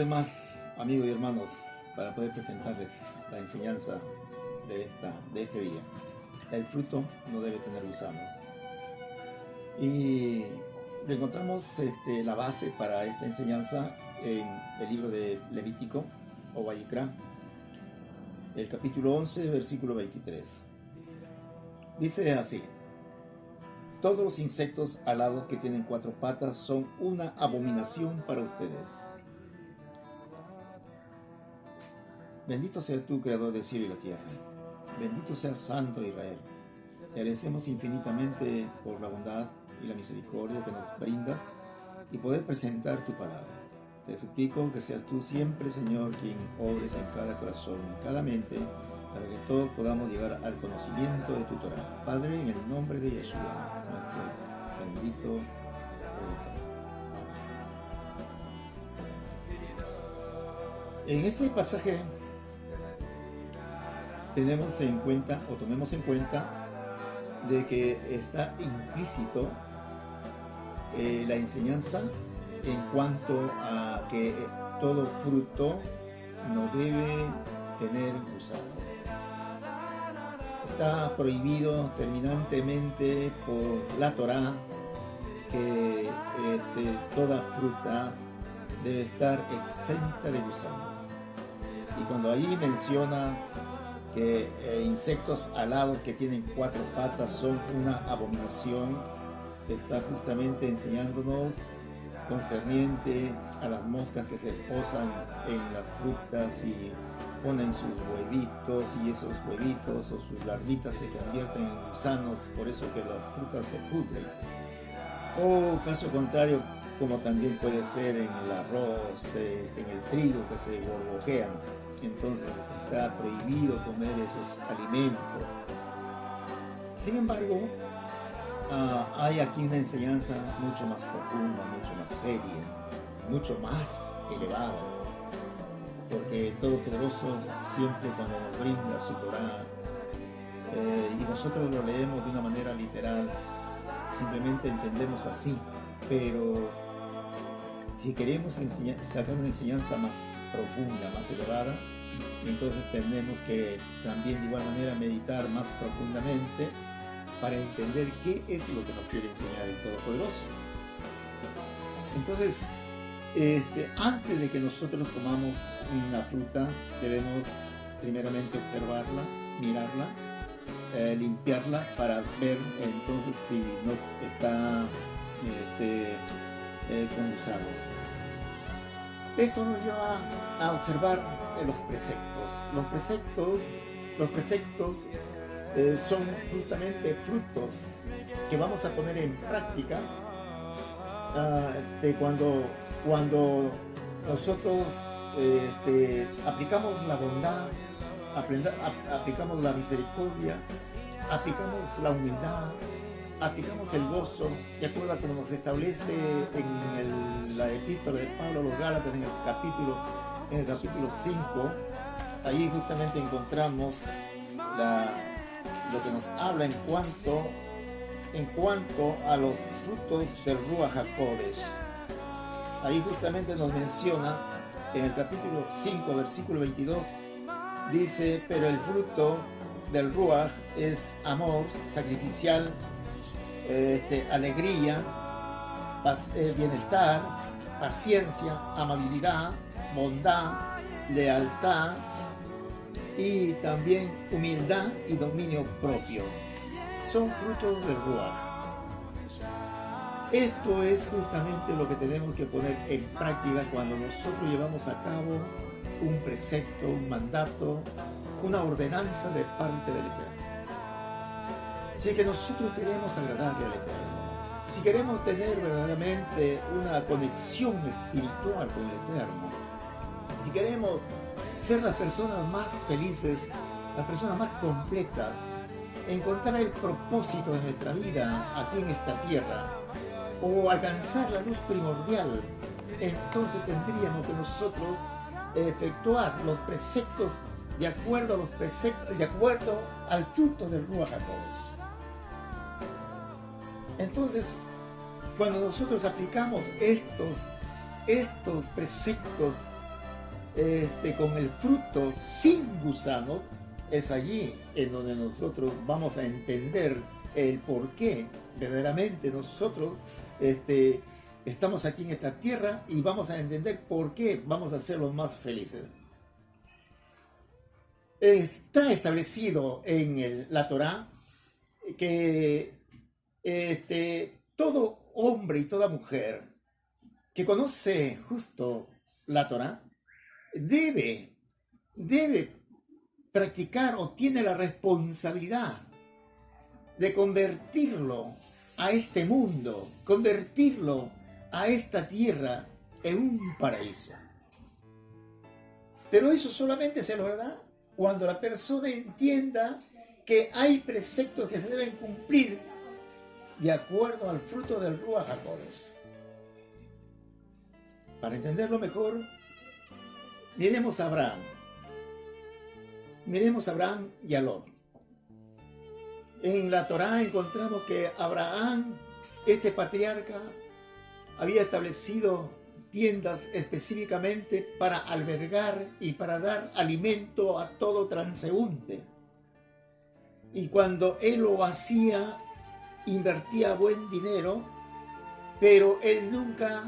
vez más, amigos y hermanos, para poder presentarles la enseñanza de este día. El fruto no debe tener gusanos. Y encontramos la base para esta enseñanza en el libro de Levítico o Vayikra, el capítulo 11, versículo 23. Dice así: todos los insectos alados que tienen 4 patas son una abominación para ustedes. Bendito seas tú, creador del cielo y la tierra. Bendito seas, Santo Israel. Te agradecemos infinitamente por la bondad y la misericordia que nos brindas y poder presentar tu palabra. Te suplico que seas tú siempre, Señor, quien obres en cada corazón, en cada mente, para que todos podamos llegar al conocimiento de tu Torah. Padre, en el nombre de Yeshua, nuestro bendito Redentor. Amén. En este pasaje tomemos en cuenta de que está implícito la enseñanza en cuanto a que todo fruto no debe tener gusanos. Está prohibido terminantemente por la Torá que toda fruta debe estar exenta de gusanos. Y cuando ahí menciona que insectos alados que tienen 4 patas son una abominación, está justamente enseñándonos concerniente a las moscas que se posan en las frutas y ponen sus huevitos, y esos huevitos o sus larvitas se convierten en gusanos, por eso que las frutas se pudren. O caso contrario, como también puede ser en el arroz, en el trigo, que se borbojean. Entonces está prohibido comer esos alimentos. Sin embargo, hay aquí una enseñanza mucho más profunda, mucho más seria, mucho más elevada, porque el Todopoderoso siempre cuando nos brinda su Torah, y nosotros lo leemos de una manera literal, simplemente entendemos así, pero si queremos sacar una enseñanza más profunda, más elevada, entonces tenemos que también de igual manera meditar más profundamente para entender qué es lo que nos quiere enseñar el Todopoderoso. Entonces, antes de que nosotros comamos una fruta, debemos primeramente observarla, mirarla, limpiarla para ver entonces si no está con gusanos. Esto nos lleva a observar los preceptos. Los preceptos son justamente frutos que vamos a poner en práctica cuando nosotros aplicamos la bondad, aplicamos la misericordia, aplicamos la humildad, aplicamos el gozo, de acuerdo a como nos establece en la epístola de Pablo a los Gálatas en el capítulo 5. Ahí justamente encontramos lo que nos habla en cuanto a los frutos del Ruach HaKodesh. Ahí justamente nos menciona en el capítulo 5, versículo 22, dice: pero el fruto del Ruach es amor sacrificial, alegría, bienestar, paciencia, amabilidad, bondad, lealtad y también humildad y dominio propio. Son frutos del Ruach. Esto es justamente lo que tenemos que poner en práctica cuando nosotros llevamos a cabo un precepto, un mandato, una ordenanza de parte del Eterno. Si es que nosotros queremos agradarle al Eterno, si queremos tener verdaderamente una conexión espiritual con el Eterno, si queremos ser las personas más felices, las personas más completas, encontrar el propósito de nuestra vida aquí en esta tierra, o alcanzar la luz primordial, entonces tendríamos que nosotros efectuar los preceptos de acuerdo al fruto del Ruach HaKodesh. Entonces, cuando nosotros aplicamos estos preceptos con el fruto sin gusanos, es allí en donde nosotros vamos a entender el por qué verdaderamente nosotros estamos aquí en esta tierra, y vamos a entender por qué vamos a ser los más felices. Está establecido en la Torá que todo hombre y toda mujer que conoce justo la Torá debe practicar, o tiene la responsabilidad de convertirlo a este mundo, convertirlo a esta tierra en un paraíso. Pero eso solamente se logrará cuando la persona entienda que hay preceptos que se deben cumplir de acuerdo al fruto del Ruach HaKodesh. Para entenderlo mejor, miremos a Abraham. Miremos a Abraham y a Lot. En la Torá encontramos que Abraham, este patriarca, había establecido tiendas específicamente para albergar y para dar alimento a todo transeúnte. Y cuando él lo hacía, invertía buen dinero, pero él nunca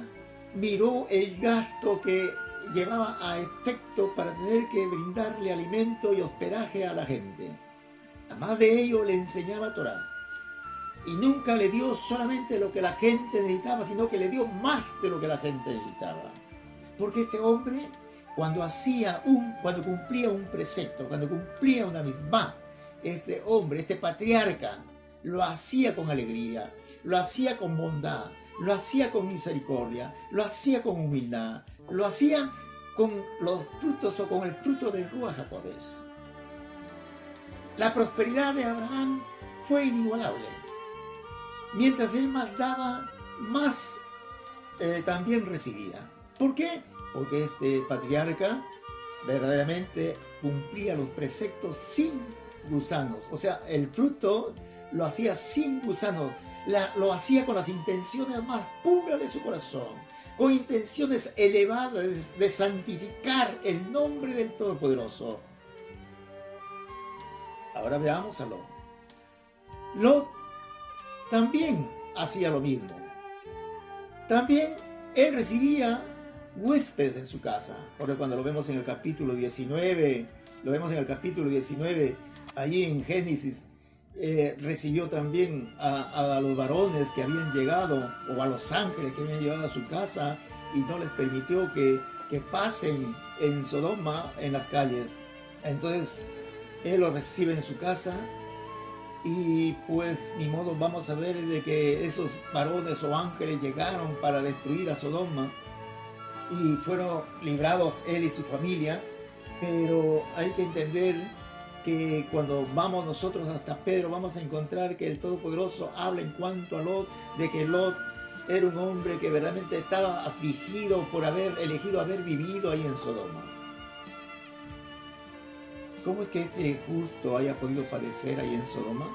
miró el gasto que llevaba a efecto para tener que brindarle alimento y hospedaje a la gente. Además de ello, le enseñaba Torá. Y nunca le dio solamente lo que la gente necesitaba, sino que le dio más de lo que la gente necesitaba. Porque este hombre, cuando cumplía un precepto, cuando cumplía una misma, este hombre, este patriarca, lo hacía con alegría, lo hacía con bondad, lo hacía con misericordia, lo hacía con humildad, lo hacía con los frutos o con el fruto del Ruach HaKodesh. La prosperidad de Abraham fue inigualable. Mientras él más daba, más también recibía. ¿Por qué? Porque este patriarca verdaderamente cumplía los preceptos sin gusanos. O sea, el fruto lo hacía sin gusanos. Lo hacía con las intenciones más puras de su corazón, con intenciones elevadas de santificar el nombre del Todopoderoso. Ahora veamos a Lot. Lot también hacía lo mismo. También él recibía huéspedes en su casa. Porque cuando lo vemos en el capítulo 19, allí en Génesis, recibió también a los varones que habían llegado, o a los ángeles que habían llegado a su casa, y no les permitió que pasen en Sodoma, en las calles. Entonces él los recibe en su casa, y pues ni modo, vamos a ver de que esos varones o ángeles llegaron para destruir a Sodoma, y fueron librados él y su familia. Pero hay que entender que cuando vamos nosotros hasta Pedro, vamos a encontrar que el Todopoderoso habla en cuanto a Lot, de que Lot era un hombre que verdaderamente estaba afligido por haber elegido haber vivido ahí en Sodoma. ¿Cómo es que este justo haya podido padecer ahí en Sodoma?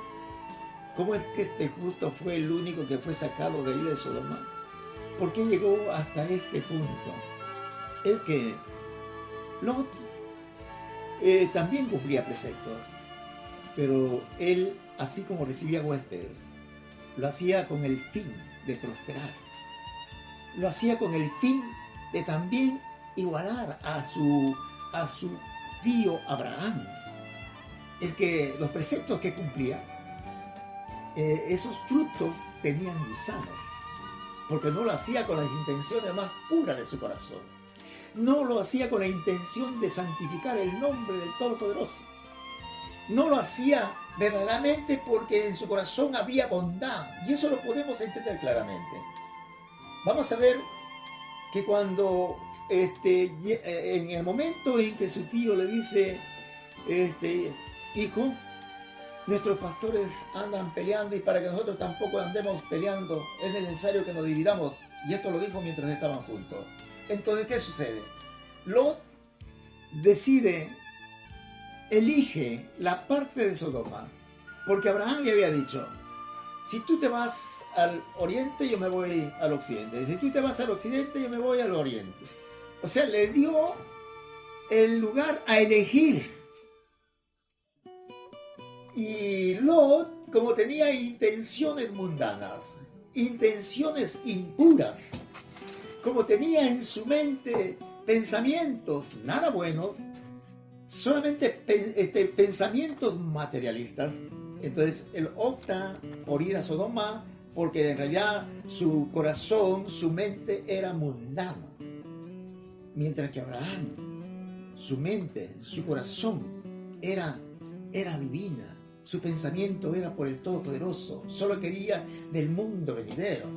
¿Cómo es que este justo fue el único que fue sacado de ahí de Sodoma? ¿Por qué llegó hasta este punto? Es que Lot también cumplía preceptos, pero él, así como recibía huéspedes, lo hacía con el fin de prosperar. Lo hacía con el fin de también igualar a su tío Abraham. Es que los preceptos que cumplía, esos frutos tenían gusanos, porque no lo hacía con las intenciones más puras de su corazón. No lo hacía con la intención de santificar el nombre del Todopoderoso. No lo hacía verdaderamente porque en su corazón había bondad. Y eso lo podemos entender claramente. Vamos a ver que cuando en el momento en que su tío le dice, hijo, nuestros pastores andan peleando, y para que nosotros tampoco andemos peleando es necesario que nos dividamos. Y esto lo dijo mientras estaban juntos. Entonces, ¿qué sucede? Lot elige la parte de Sodoma, porque Abraham le había dicho, si tú te vas al oriente, yo me voy al occidente. Si tú te vas al occidente, yo me voy al oriente. O sea, le dio el lugar a elegir. Y Lot, como tenía intenciones mundanas, intenciones impuras, como tenía en su mente pensamientos nada buenos, solamente pensamientos materialistas, entonces él opta por ir a Sodoma porque en realidad su corazón, su mente era mundana. Mientras que Abraham, su mente, su corazón era divina. Su pensamiento era por el Todopoderoso. Solo quería del mundo venidero.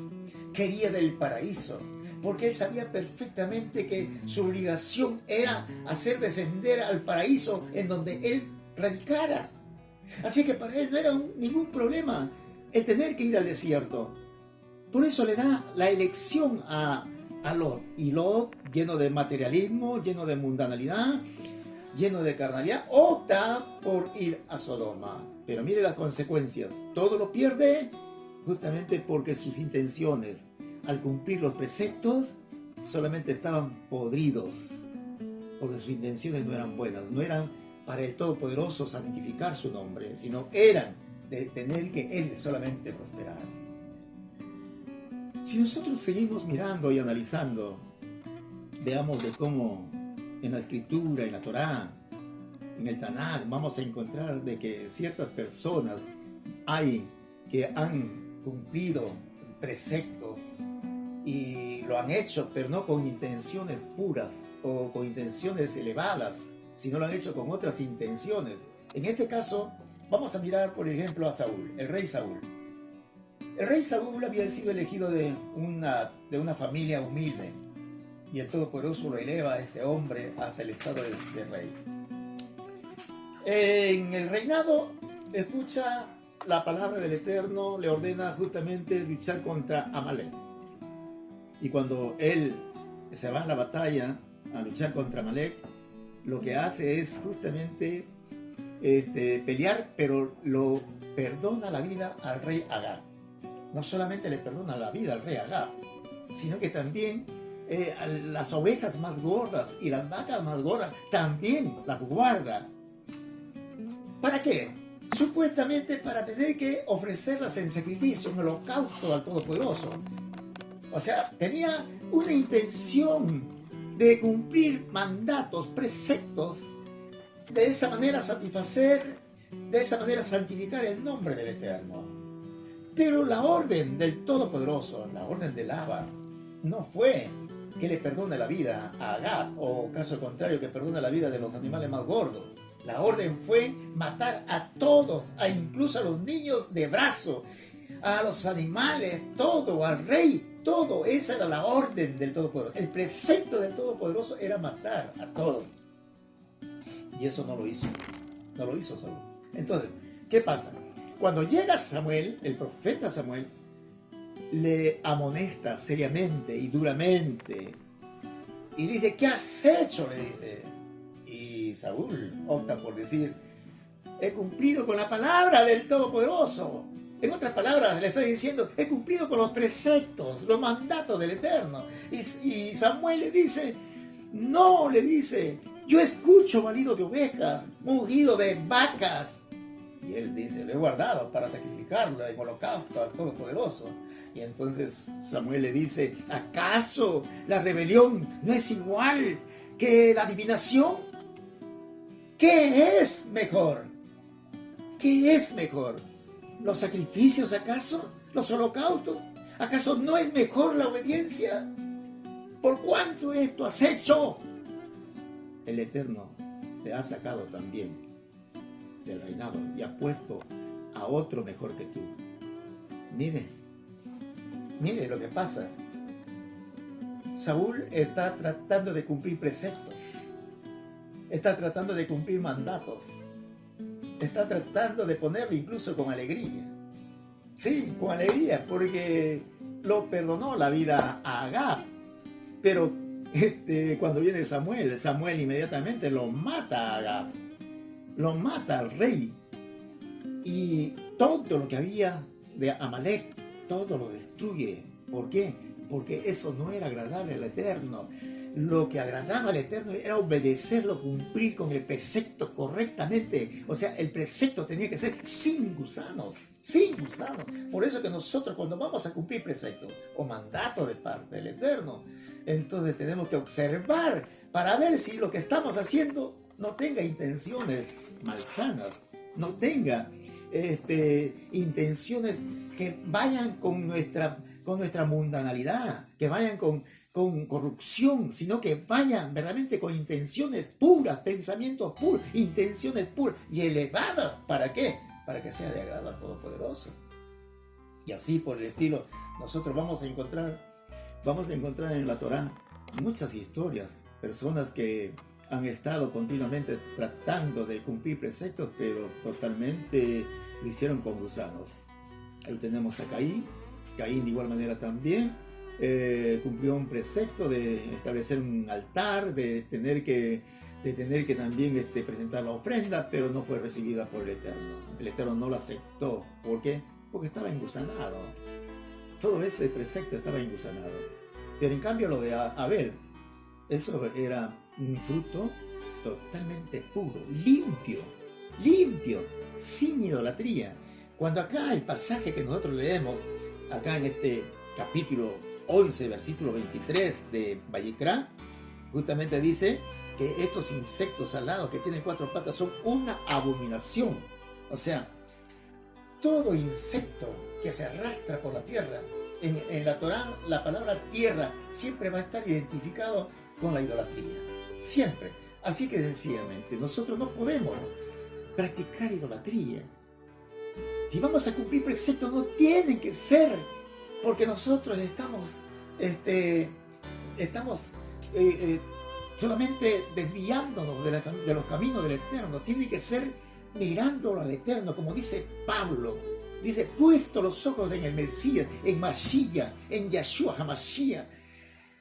Quería del paraíso. Porque él sabía perfectamente que su obligación era hacer descender al paraíso en donde él radicara. Así que para él no era ningún problema el tener que ir al desierto. Por eso le da la elección a Lot. Y Lot, lleno de materialismo, lleno de mundanalidad, lleno de carnalidad, opta por ir a Sodoma. Pero mire las consecuencias. Todo lo pierde justamente porque sus intenciones, al cumplir los preceptos, solamente estaban podridos. Porque sus intenciones no eran buenas. No eran para el Todopoderoso santificar su nombre, sino eran de tener que Él solamente prosperar. Si nosotros seguimos mirando y analizando, veamos de cómo en la Escritura, en la Torá, en el Tanaj, vamos a encontrar de que ciertas personas hay que han cumplido preceptos y lo han hecho, pero no con intenciones puras o con intenciones elevadas, sino lo han hecho con otras intenciones. En este caso, vamos a mirar, por ejemplo, a Saúl, el rey Saúl. El rey Saúl había sido elegido de una familia humilde, y el Todopoderoso lo eleva a este hombre hasta el estado de rey. En el reinado, escucha la palabra del Eterno, le ordena justamente luchar contra Amalek. Y cuando él se va a la batalla a luchar contra Amalek, lo que hace es justamente pelear, pero lo perdona la vida al rey Agag. No solamente le perdona la vida al rey Agag, sino que también las ovejas más gordas y las vacas más gordas también las guarda. ¿Para qué? Supuestamente para tener que ofrecerlas en sacrificio, en holocausto al Todopoderoso. O sea, tenía una intención de cumplir mandatos, preceptos, de esa manera satisfacer, de esa manera santificar el nombre del Eterno. Pero la orden del Todopoderoso, la orden del Abba, no fue que le perdone la vida a Agag, o caso contrario, que perdone la vida de los animales más gordos. La orden fue matar a todos, incluso a los niños de brazo, a los animales, todo, al rey, todo. Esa era la orden del Todopoderoso. El precepto del Todopoderoso era matar a todos. Y eso no lo hizo Saúl. Entonces, ¿qué pasa? Cuando llega Samuel, el profeta Samuel, le amonesta seriamente y duramente. Y dice, ¿qué has hecho? Le dice. Y Saúl opta por decir, he cumplido con la palabra del Todopoderoso. En otras palabras, le está diciendo, he cumplido con los preceptos, los mandatos del Eterno. Y Samuel le dice, no, le dice, yo escucho balido de ovejas, mugido de vacas. Y él dice, lo he guardado para sacrificarlo en holocausto al Todopoderoso. Y entonces Samuel le dice, ¿acaso la rebelión no es igual que la adivinación? ¿Qué es mejor? ¿Qué es mejor? ¿Los sacrificios acaso? ¿Los holocaustos? ¿Acaso no es mejor la obediencia? ¿Por cuánto esto has hecho? El Eterno te ha sacado también del reinado y ha puesto a otro mejor que tú. Mire lo que pasa. Saúl está tratando de cumplir preceptos, está tratando de cumplir mandatos, está tratando de ponerlo incluso con alegría. Sí, con alegría, porque lo perdonó la vida a Agag. Pero cuando viene Samuel inmediatamente lo mata a Agag, lo mata al rey, y todo lo que había de Amalek, todo lo destruye. ¿Por qué? Porque eso no era agradable al Eterno. lo que agradaba al Eterno era obedecerlo, cumplir con el precepto correctamente. O sea, el precepto tenía que ser sin gusanos, sin gusanos. Por eso que nosotros cuando vamos a cumplir preceptos o mandatos de parte del Eterno, entonces tenemos que observar para ver si lo que estamos haciendo no tenga intenciones malsanas, no tenga intenciones que vayan con nuestra mundanalidad, que vayan con corrupción, sino que vayan verdaderamente con intenciones puras, pensamientos puros, intenciones puras y elevadas. ¿Para qué? Para que sea de agrado al Todopoderoso. Y así por el estilo, nosotros vamos a encontrar en la Torá muchas historias, personas que han estado continuamente tratando de cumplir preceptos, pero totalmente lo hicieron con gusanos. Ahí tenemos a Caín de igual manera también cumplió un precepto de establecer un altar, de tener que también presentar la ofrenda, pero no fue recibida por el Eterno. El Eterno no lo aceptó. ¿Por qué? Porque estaba engusanado. Todo ese precepto estaba engusanado. Pero en cambio lo de Abel, eso era un fruto totalmente puro, limpio, sin idolatría. Cuando acá el pasaje que nosotros leemos, acá en este capítulo 11, versículo 23 de Vayikra, justamente dice que estos insectos alados que tienen 4 patas son una abominación. O sea, todo insecto que se arrastra por la tierra, en la Torá, la palabra tierra siempre va a estar identificado con la idolatría. Siempre. Así que sencillamente, nosotros no podemos practicar idolatría. Si vamos a cumplir preceptos, no tienen que ser porque nosotros estamos solamente desviándonos de los caminos del Eterno. Tiene que ser mirándolo al Eterno, como dice Pablo. Dice, puesto los ojos en el Mesías, en Mashiach, en Yahshua HaMashiach,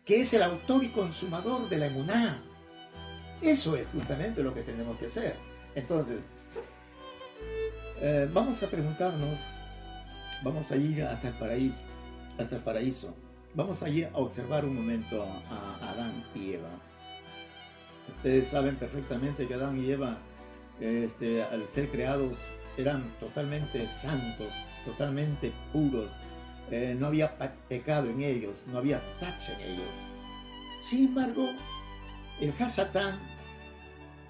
que es el autor y consumador de la emuná. Eso es justamente lo que tenemos que hacer. Entonces, vamos a preguntarnos, vamos a ir hasta el paraíso. Vamos a ir a observar un momento a Adán y Eva. Ustedes saben perfectamente que Adán y Eva, al ser creados, eran totalmente santos, totalmente puros. No había pecado en ellos, no había tacha en ellos. Sin embargo, el Hasatán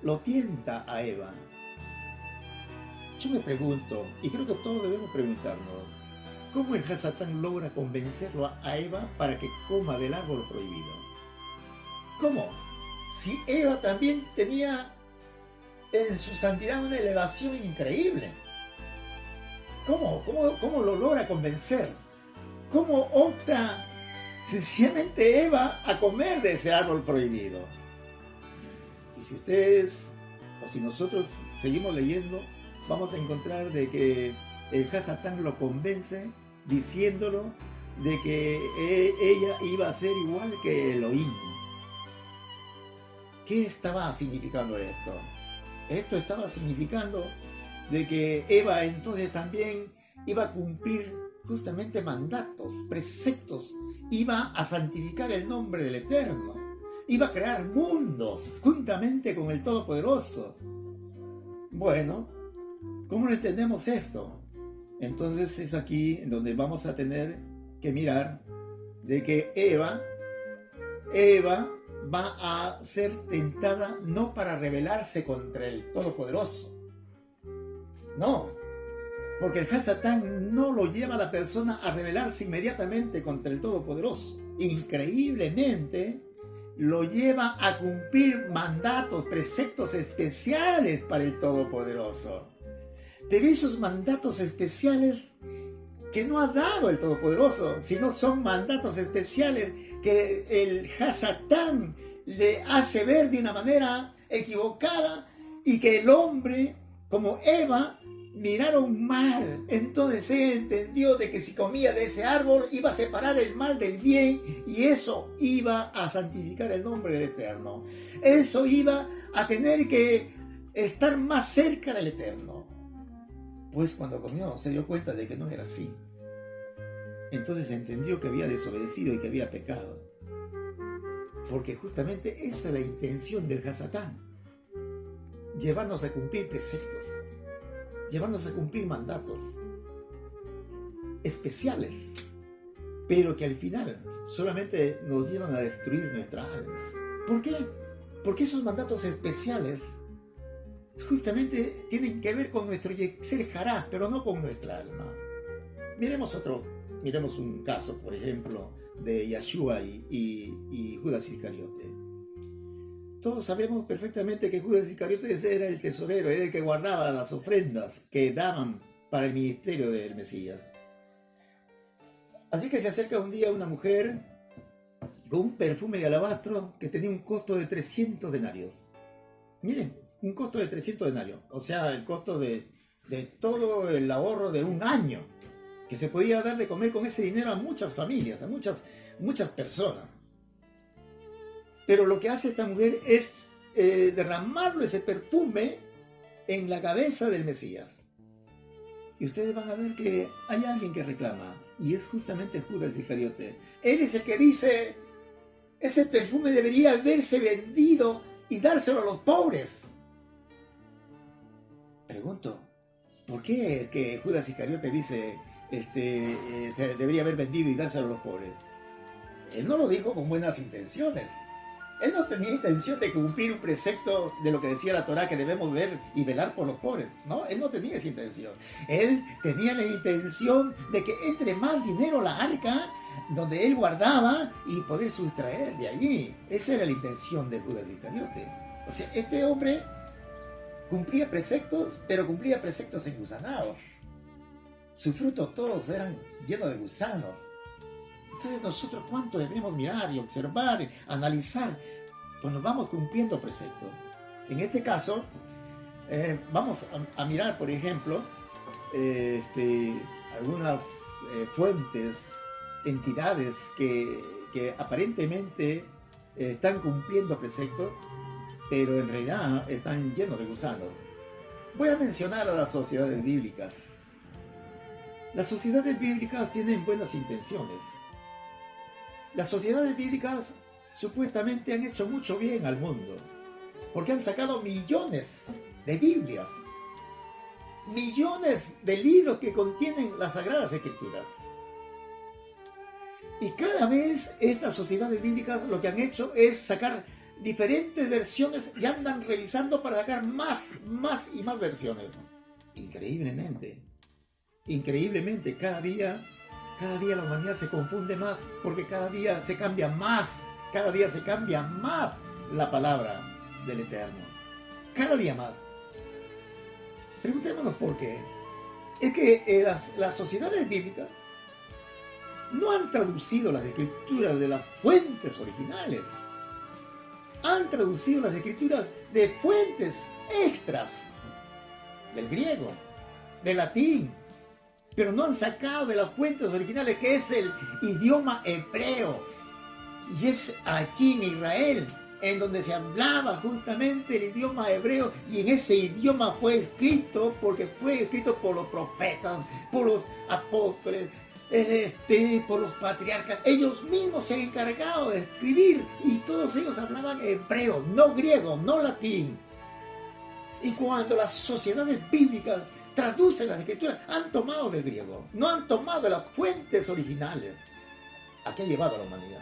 lo tienta a Eva. Yo me pregunto, y creo que todos debemos preguntarnos, ¿cómo el Hasatán logra convencerlo a Eva para que coma del árbol prohibido? ¿Cómo? Si Eva también tenía en su santidad una elevación increíble. ¿Cómo lo logra convencer? ¿Cómo opta sencillamente Eva a comer de ese árbol prohibido? Y si ustedes, o si nosotros seguimos leyendo, vamos a encontrar de que el Hasatán lo convence diciéndolo de que ella iba a ser igual que Elohim. ¿Qué estaba significando esto? Esto estaba significando de que Eva entonces también iba a cumplir justamente mandatos, preceptos, iba a santificar el nombre del Eterno, iba a crear mundos juntamente con el Todopoderoso. Bueno, ¿cómo lo entendemos esto? Entonces es aquí en donde vamos a tener que mirar de que Eva va a ser tentada no para rebelarse contra el Todopoderoso. No, porque el Hasatán no lo lleva a la persona a rebelarse inmediatamente contra el Todopoderoso. Increíblemente, lo lleva a cumplir mandatos, preceptos especiales para el Todopoderoso. Pero esos mandatos especiales que no ha dado el Todopoderoso, sino son mandatos especiales que el Hasatán le hace ver de una manera equivocada y que el hombre, como Eva, miraron mal. Entonces ella entendió de que si comía de ese árbol iba a separar el mal del bien y eso iba a santificar el nombre del Eterno. Eso iba a tener que estar más cerca del Eterno. Pues cuando comió se dio cuenta de que no era así. Entonces entendió que había desobedecido y que había pecado. Porque justamente esa es la intención del Hasatán. Llevarnos a cumplir preceptos, llevarnos a cumplir mandatos especiales, pero que al final solamente nos llevan a destruir nuestra alma. ¿Por qué? Porque esos mandatos especiales justamente tienen que ver con nuestro Yetzer Hará, pero no con nuestra alma. Miremos un caso, por ejemplo, de Yeshua y Judas Iscariote. Todos sabemos perfectamente que Judas Iscariote era el tesorero, era el que guardaba las ofrendas que daban para el ministerio del Mesías. Así que se acerca un día una mujer con un perfume de alabastro que tenía un costo de 300 denarios. Miren, un costo de 300 denarios, o sea, el costo de todo el ahorro de un año, que se podía dar de comer con ese dinero a muchas familias, a muchas personas. Pero lo que hace esta mujer es derramarle ese perfume en la cabeza del Mesías. Y ustedes van a ver que hay alguien que reclama, y es justamente Judas Iscariote. Él es el que dice, ese perfume debería haberse vendido y dárselo a los pobres. Pregunto, ¿por qué que Judas Iscariote dice, se debería haber vendido y dárselo a los pobres? Él no lo dijo con buenas intenciones. Él no tenía intención de cumplir un precepto de lo que decía la Torá, que debemos ver y velar por los pobres. No, él no tenía esa intención. Él tenía la intención de que entre más dinero a la arca, donde él guardaba, y poder sustraer de allí. Esa era la intención de Judas Iscariote. O sea, este hombre cumplía preceptos, pero cumplía preceptos engusanados. Sus frutos todos eran llenos de gusanos. Entonces nosotros cuánto debemos mirar y observar, analizar, cuando vamos cumpliendo preceptos. En este caso, vamos a mirar, por ejemplo, algunas fuentes, entidades que aparentemente están cumpliendo preceptos, pero en realidad están llenos de gusanos. Voy a mencionar a las sociedades bíblicas. Las sociedades bíblicas tienen buenas intenciones. Las sociedades bíblicas supuestamente han hecho mucho bien al mundo, porque han sacado millones de Biblias, millones de libros que contienen las Sagradas Escrituras. Y cada vez estas sociedades bíblicas lo que han hecho es sacar diferentes versiones y andan revisando para sacar más y más versiones. Increíblemente, cada día la humanidad se confunde más, porque cada día se cambia más la palabra del Eterno. Cada día más. Preguntémonos por qué. Es que las sociedades bíblicas no han traducido las escrituras de las fuentes originales. Han traducido las escrituras de fuentes extras, del griego, del latín, pero no han sacado de las fuentes originales, que es el idioma hebreo. Y es allí en Israel en donde se hablaba justamente el idioma hebreo, y en ese idioma fue escrito, porque fue escrito por los profetas, por los apóstoles, por los patriarcas. Ellos mismos se han encargado de escribir, y todos ellos hablaban hebreo, no griego, no latín. Y cuando las sociedades bíblicas traducen las escrituras, han tomado del griego, no han tomado las fuentes originales. ¿A qué ha llevado a la humanidad?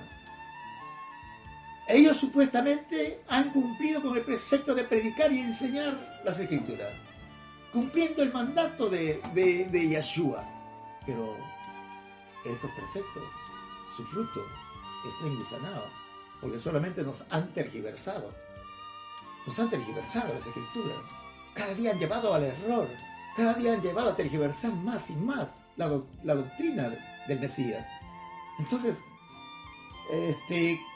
Ellos supuestamente han cumplido con el precepto de predicar y enseñar las escrituras, cumpliendo el mandato de Yeshua. Pero estos preceptos, su fruto está engusanado, porque solamente nos han tergiversado las escrituras. Cada día han llevado al error, cada día han llevado a tergiversar más y más la doctrina del Mesías. Entonces,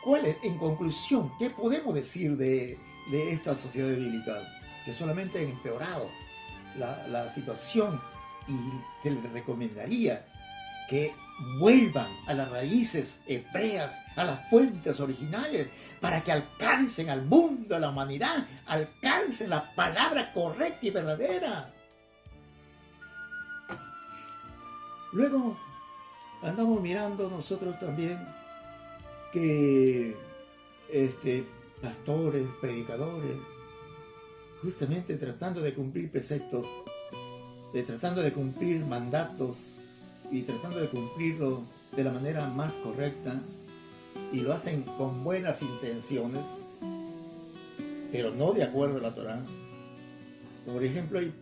¿cuál es, en conclusión, qué podemos decir de esta sociedad bíblica? Que solamente han empeorado la situación, y se les recomendaría que vuelvan a las raíces hebreas, a las fuentes originales, para que alcancen al mundo, a la humanidad, alcancen la palabra correcta y verdadera. Luego andamos mirando nosotros también que pastores, predicadores, justamente tratando de cumplir preceptos, tratando de cumplir mandatos y tratando de cumplirlo de la manera más correcta, y lo hacen con buenas intenciones, pero no de acuerdo a la Torá. Por ejemplo, hay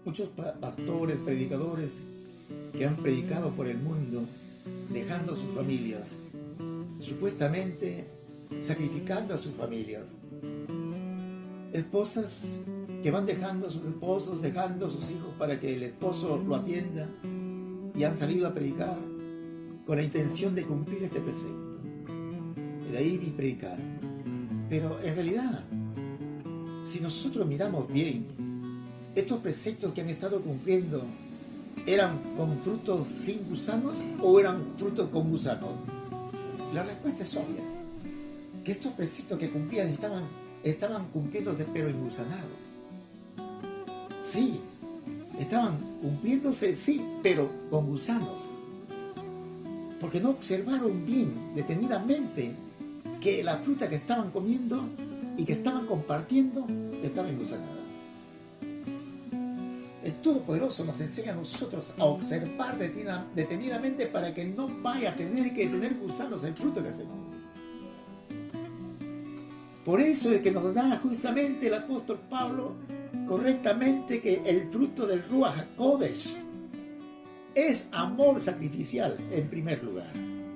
muchos pastores, predicadores que han predicado por el mundo, dejando a sus familias, supuestamente sacrificando a sus familias. Esposas que van dejando a sus esposos, dejando a sus hijos para que el esposo lo atienda, y han salido a predicar con la intención de cumplir este precepto, de ir y predicar. Pero en realidad, si nosotros miramos bien, estos preceptos que han estado cumpliendo, ¿eran con frutos sin gusanos o eran frutos con gusanos? La respuesta es obvia, que estos preceptos que cumplían estaban cumpliéndose, pero engusanados. Sí, estaban cumpliéndose, sí, pero con gusanos, porque no observaron bien, detenidamente, que la fruta que estaban comiendo y que estaban compartiendo estaba engusanada. El Todopoderoso nos enseña a nosotros a observar detenidamente para que no vaya a tener que tener gusanos el fruto que hacemos. Por eso es que nos da justamente el apóstol Pablo correctamente que el fruto del Ruach HaKodesh es amor sacrificial en primer lugar.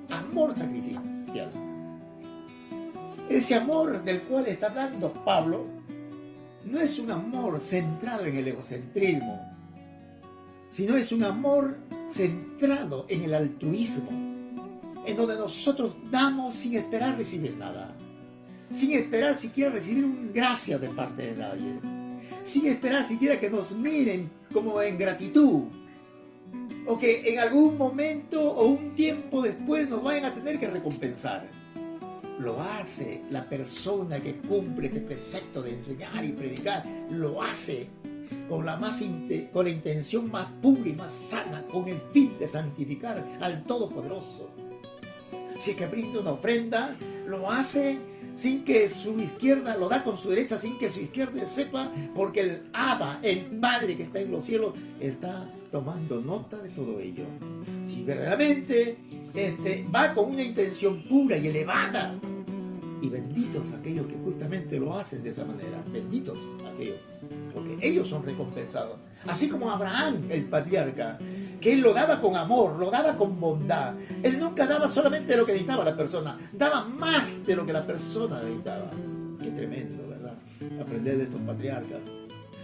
Amor sacrificial. Ese amor del cual está hablando Pablo no es un amor centrado en el egocentrismo, sino es un amor centrado en el altruismo, en donde nosotros damos sin esperar recibir nada, sin esperar siquiera recibir una gracia de parte de nadie, sin esperar siquiera que nos miren como en gratitud, o que en algún momento o un tiempo después nos vayan a tener que recompensar. Lo hace la persona que cumple este precepto de enseñar y predicar, lo hace con la intención más pura y más sana, con el fin de santificar al Todopoderoso. Si es que brinda una ofrenda, lo hace sin que su izquierda, lo da con su derecha, sin que su izquierda sepa, porque el Abba, el Padre que está en los cielos, está tomando nota de todo ello. Si verdaderamente va con una intención pura y elevada, y benditos aquellos que justamente lo hacen de esa manera, benditos aquellos, porque ellos son recompensados. Así como Abraham, el patriarca, que él lo daba con amor, lo daba con bondad. Él nunca daba solamente lo que necesitaba la persona, daba más de lo que la persona necesitaba. Qué tremendo, ¿verdad? Aprender de estos patriarcas,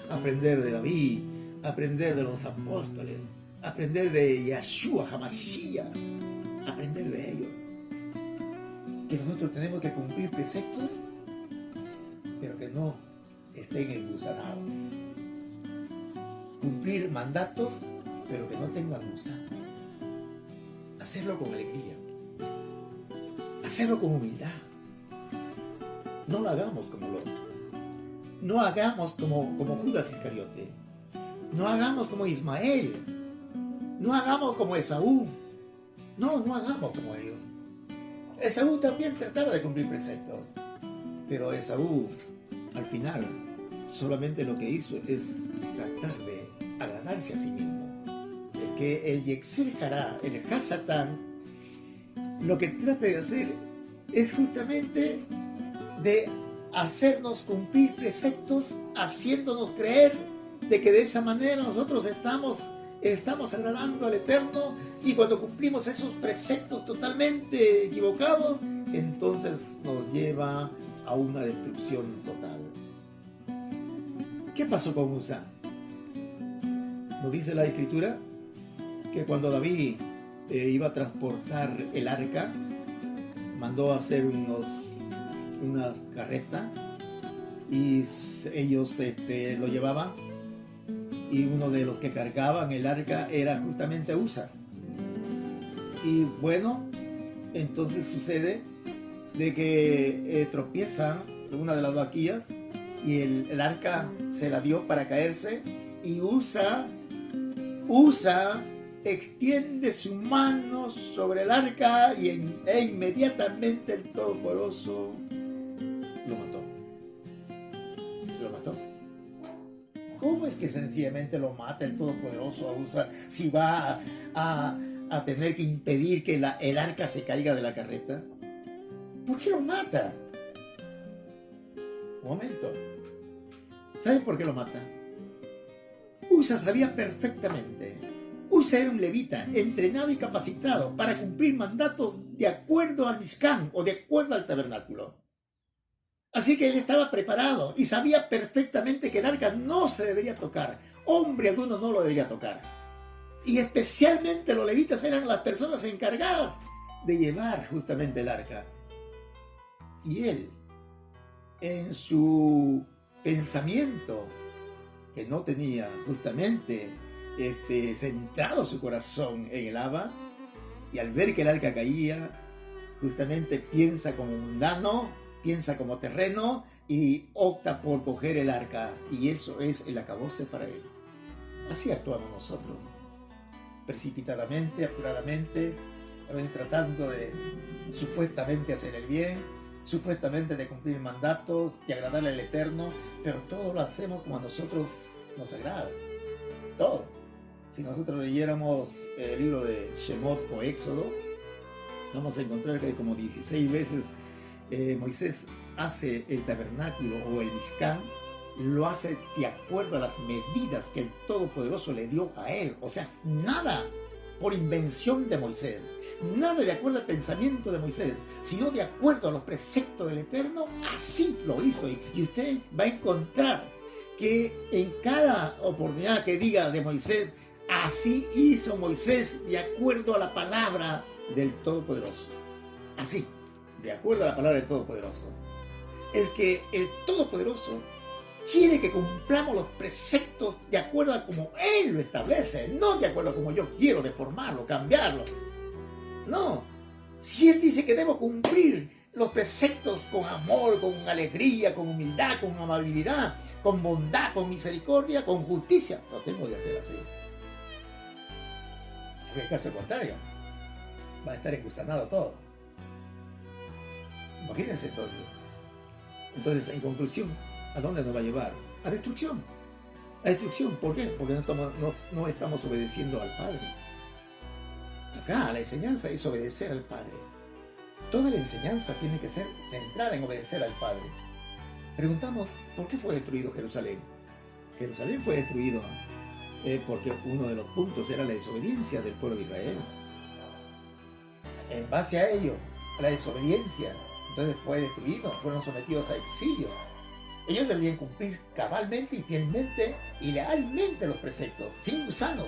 aprender de David, aprender de los apóstoles, aprender de Yeshua HaMashiach, aprender de ellos. Que nosotros tenemos que cumplir preceptos, pero que no estén engusanados. Cumplir mandatos, pero que no tengan gusanos. Hacerlo con alegría. Hacerlo con humildad. No lo hagamos como Lot. No hagamos como Judas Iscariote. No hagamos como Ismael. No hagamos como Esaú. No hagamos como ellos. Esaú también trataba de cumplir preceptos, pero Esaú, al final, solamente lo que hizo es tratar de agradarse a sí mismo. Es que el Yetzer Hará, el Hasatán, lo que trata de hacer es justamente de hacernos cumplir preceptos, haciéndonos creer de que de esa manera nosotros estamos agradando al Eterno, y cuando cumplimos esos preceptos totalmente equivocados, entonces nos lleva a una destrucción total. ¿Qué pasó con Usa? Nos dice la Escritura que cuando David iba a transportar el arca, mandó a hacer unas carretas y ellos lo llevaban, y uno de los que cargaban el arca era justamente Usa. Y bueno, entonces sucede de que tropiezan una de las vaquillas y el arca se la dio para caerse, y Usa extiende su mano sobre el arca e inmediatamente el Todopoderoso ¿Cómo es que sencillamente lo mata el Todopoderoso a Usa si va a tener que impedir que el arca se caiga de la carreta? ¿Por qué lo mata? Un momento. ¿Saben por qué lo mata? Usa sabía perfectamente. Usa era un levita, entrenado y capacitado para cumplir mandatos de acuerdo al Mishkan o de acuerdo al tabernáculo. Así que él estaba preparado y sabía perfectamente que el arca no se debería tocar. Hombre alguno no lo debería tocar. Y especialmente los levitas eran las personas encargadas de llevar justamente el arca. Y él, en su pensamiento, que no tenía justamente centrado su corazón en el Abba, y al ver que el arca caía, justamente piensa como mundano, piensa como terreno y opta por coger el arca, y eso es el acabose para él. Así actuamos nosotros, precipitadamente, apuradamente, a veces tratando de supuestamente hacer el bien, supuestamente de cumplir mandatos, de agradarle al Eterno, pero todo lo hacemos como a nosotros nos agrada. Todo. Si nosotros leyéramos el libro de Shemot o Éxodo, vamos a encontrar que como 16 veces Moisés hace el tabernáculo o el Mishkan, lo hace de acuerdo a las medidas que el Todopoderoso le dio a él. O sea, nada por invención de Moisés, nada de acuerdo al pensamiento de Moisés, sino de acuerdo a los preceptos del Eterno. Así lo hizo, y usted va a encontrar que en cada oportunidad que diga de Moisés, así hizo Moisés de acuerdo a la palabra del Todopoderoso. Así, de acuerdo a la palabra del Todopoderoso. Es que el Todopoderoso quiere que cumplamos los preceptos de acuerdo a como Él lo establece, no de acuerdo a como yo quiero deformarlo, cambiarlo. No, si Él dice que debo cumplir los preceptos con amor, con alegría, con humildad, con amabilidad, con bondad, con misericordia, con justicia, lo tengo que hacer así. Porque en caso contrario, va a estar engusanado todo. Imagínense entonces. Entonces, en conclusión, ¿a dónde nos va a llevar? A destrucción. A destrucción. ¿Por qué? Porque no estamos obedeciendo al Padre. Acá la enseñanza es obedecer al Padre. Toda la enseñanza tiene que ser centrada en obedecer al Padre. Preguntamos, ¿por qué fue destruido Jerusalén? Jerusalén fue destruido porque uno de los puntos era la desobediencia del pueblo de Israel. En base a ello, a la desobediencia, entonces fue destruido, fueron sometidos a exilio. Ellos debían cumplir cabalmente y fielmente y lealmente los preceptos, sin gusanos.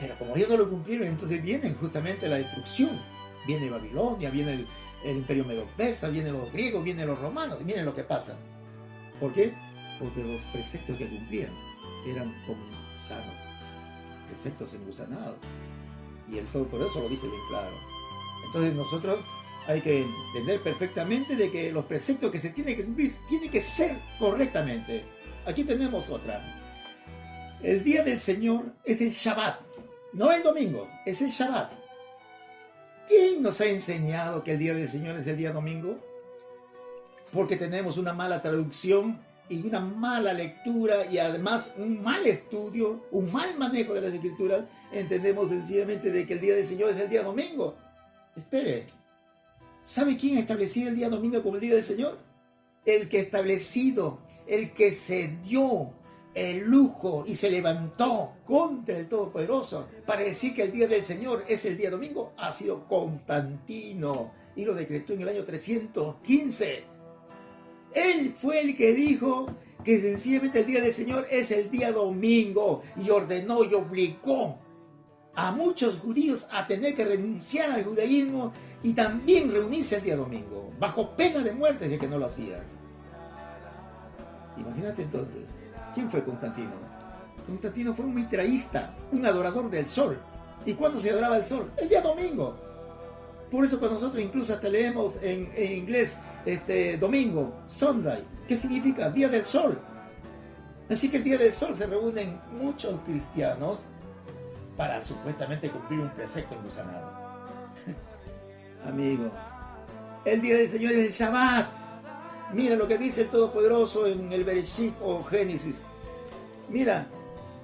Pero como ellos no lo cumplieron, entonces viene justamente la destrucción. Viene Babilonia, viene el imperio medo-persa, vienen los griegos, vienen los romanos, y miren lo que pasa. ¿Por qué? Porque los preceptos que cumplían eran como gusanos, preceptos engusanados. Y el Todopoderoso lo dice bien claro. Entonces nosotros hay que entender perfectamente de que los preceptos que se tienen que cumplir tienen que ser correctamente. Aquí tenemos otra. El día del Señor es el Shabbat, no el domingo, es el Shabbat. ¿Quién nos ha enseñado que el día del Señor es el día domingo? Porque tenemos una mala traducción y una mala lectura y además un mal estudio, un mal manejo de las Escrituras. Entendemos sencillamente de que el día del Señor es el día domingo. Espere, ¿sabe quién estableció el día domingo como el día del Señor? El que establecido, el que se dio el lujo y se levantó contra el Todopoderoso para decir que el día del Señor es el día domingo, ha sido Constantino, y lo decretó en el año 315. Él fue el que dijo que sencillamente el día del Señor es el día domingo, y ordenó y obligó a muchos judíos a tener que renunciar al judaísmo y también reunirse el día domingo, bajo pena de muerte de que no lo hacían. Imagínate entonces, ¿quién fue Constantino? Constantino fue un mitraísta, un adorador del sol. ¿Y cuándo se adoraba el sol? El día domingo. Por eso cuando nosotros incluso hasta leemos en inglés domingo, Sunday, ¿qué significa? Día del sol. Así que el día del sol se reúnen muchos cristianos para supuestamente cumplir un precepto engusanado. Amigo, el día del Señor es el Shabbat. Mira lo que dice el Todopoderoso en el Bereshit o Génesis. Mira,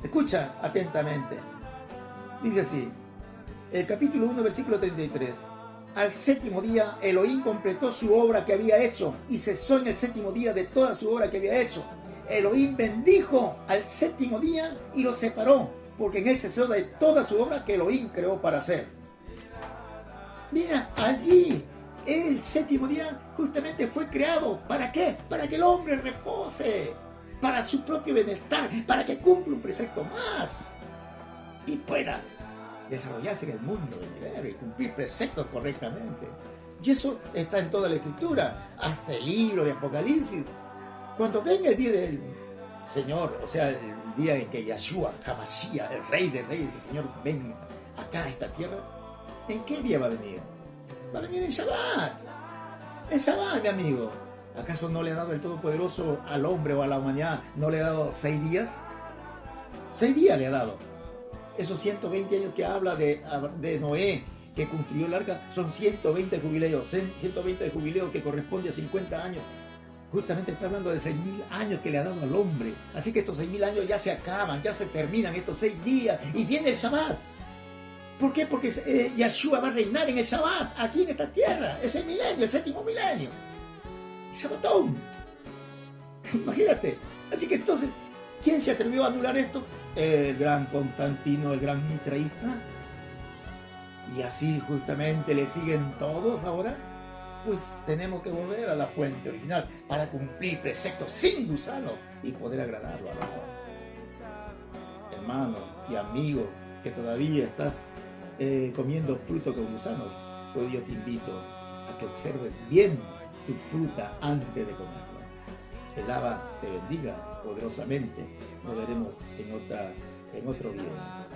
escucha atentamente. Dice así, el capítulo 1, versículo 33. Al séptimo día Elohim completó su obra que había hecho y cesó en el séptimo día de toda su obra que había hecho. Elohim bendijo al séptimo día y lo separó, porque en él cesó de toda su obra que Elohim creó para hacer. Mira, allí el séptimo día justamente fue creado. ¿Para qué? Para que el hombre repose, para su propio bienestar, para que cumpla un precepto más y pueda desarrollarse en el mundo venidero y cumplir preceptos correctamente. Y eso está en toda la Escritura, hasta el libro de Apocalipsis. Cuando venga el día del Señor, o sea, el día en que Yahshua, Hamashiach, el Rey de Reyes y Señor, venga acá a esta tierra, ¿en qué día va a venir? Va a venir en Shabbat. En Shabbat, mi amigo. ¿Acaso no le ha dado el Todopoderoso al hombre o a la humanidad? ¿No le ha dado 6 días? 6 días le ha dado. Esos 120 años que habla de Noé, que construyó el arca, son 120 jubileos. 120 jubileos que corresponde a 50 años. Justamente está hablando de 6.000 años que le ha dado al hombre. Así que estos 6.000 años ya se acaban, ya se terminan estos 6 días. Y viene el Shabbat. ¿Por qué? Porque Yahshua va a reinar en el Shabbat, aquí en esta tierra. Es el milenio, el séptimo milenio. Shabbatón. Imagínate. Así que entonces, ¿quién se atrevió a anular esto? El gran Constantino, el gran mitraísta. Y así justamente le siguen todos ahora. Pues tenemos que volver a la fuente original para cumplir preceptos sin gusanos y poder agradarlo a Dios. Hermano y amigo que todavía estás comiendo fruto con gusanos, pues yo te invito a que observes bien tu fruta antes de comerlo. El Abba te bendiga poderosamente. Nos veremos en otro video.